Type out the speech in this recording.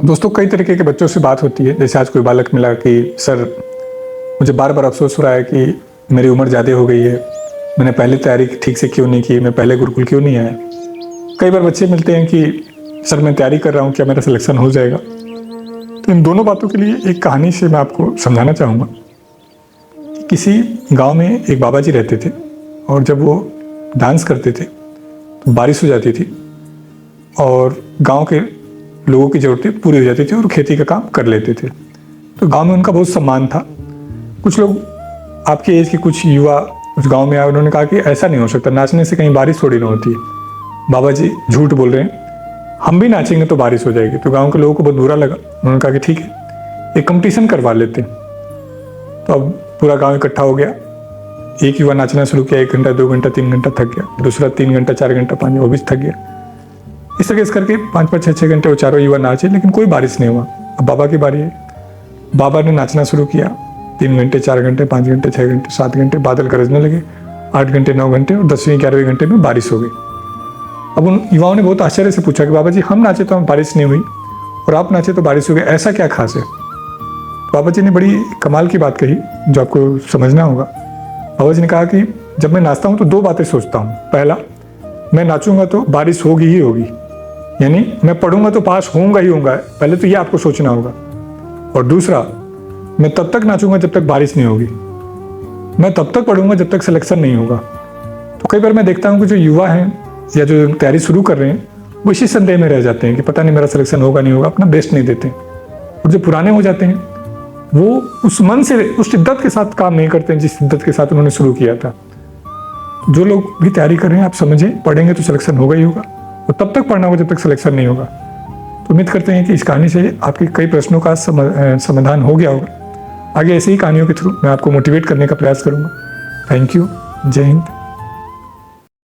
दोस्तों, कई तरीके के बच्चों से बात होती है। जैसे आज कोई बालक मिला कि सर, मुझे बार बार अफसोस हो रहा है कि मेरी उम्र ज़्यादा हो गई है, मैंने पहले तैयारी ठीक से क्यों नहीं की, मैं पहले गुरुकुल क्यों नहीं आया। कई बार बच्चे मिलते हैं कि सर मैं तैयारी कर रहा हूँ, क्या मेरा सिलेक्शन हो जाएगा। तो इन दोनों बातों के लिए एक कहानी से मैं आपको समझाना चाहूँगा। किसी गांव में एक बाबा जी रहते थे और जब वो डांस करते थे तो बारिश हो जाती थी और गांव के लोगों की ज़रूरतें पूरी हो जाती थी और खेती का काम कर लेते थे। तो गांव में उनका बहुत सम्मान था। कुछ लोग, आपके एज के कुछ युवा उस गांव में आए, उन्होंने कहा कि ऐसा नहीं हो सकता, नाचने से कहीं बारिश थोड़ी ना होती है, बाबा जी झूठ बोल रहे हैं, हम भी नाचेंगे तो बारिश हो जाएगी। तो गांव के लोगों को बहुत बुरा लगा। उन्होंने कहा कि ठीक है, एक कंपटीशन करवा लेते हैं। तो अब पूरा गाँव इकट्ठा हो गया। एक युवा नाचना शुरू किया, 1 घंटा 2 घंटा 3 घंटा थक गया, दूसरा 3 घंटा 4 घंटा 5, वो भी थक गया। इस तरह करके 5-5 6-6 घंटे वो चारों युवा नाचे, लेकिन कोई बारिश नहीं हुआ। अब बाबा की बारी है। बाबा ने नाचना शुरू किया। 3 घंटे 4 घंटे 5 घंटे 6 घंटे 7 घंटे बादल गरजने लगे। 8 घंटे 9 घंटे और 10वें 11वें घंटे में बारिश हो गई। अब उन युवाओं ने बहुत आश्चर्य से पूछा कि बाबा जी, हम नाचे तो हम बारिश नहीं हुई और आप नाचे तो बारिश हो गई, ऐसा क्या खास है। बाबा जी ने बड़ी कमाल की बात कही जो आपको समझना होगा। बाबा जी ने कहा कि जब मैं नाचता हूँ तो 2 बातें सोचता हूँ। पहला, मैं नाचूंगा तो बारिश होगी ही होगी, यानी मैं पढ़ूंगा तो पास होऊंगा ही होऊंगा, पहले तो ये आपको सोचना होगा। और दूसरा, मैं तब तक नाचूंगा जब तक बारिश नहीं होगी, मैं तब तक पढ़ूंगा जब तक सिलेक्शन नहीं होगा। तो कई बार मैं देखता हूँ कि जो युवा हैं या जो तैयारी शुरू कर रहे हैं वो इसी संदेह में रह जाते हैं कि पता नहीं मेरा सिलेक्शन होगा नहीं होगा, अपना बेस्ट नहीं देते। और जो पुराने हो जाते हैं वो उस मन से, उस शिद्दत के साथ काम नहीं करते हैं जिस शिद्दत के साथ उन्होंने शुरू किया था। जो लोग भी तैयारी कर रहे हैं, आप समझें, पढ़ेंगे तो सिलेक्शन होगा ही होगा और तब तक पढ़ना होगा जब तक सिलेक्शन नहीं होगा। तो उम्मीद करते हैं कि इस कहानी से आपके कई प्रश्नों का समाधान हो गया होगा। आगे ऐसी ही कहानियों के थ्रू मैं आपको मोटिवेट करने का प्रयास करूंगा। Thank you. जय हिंद।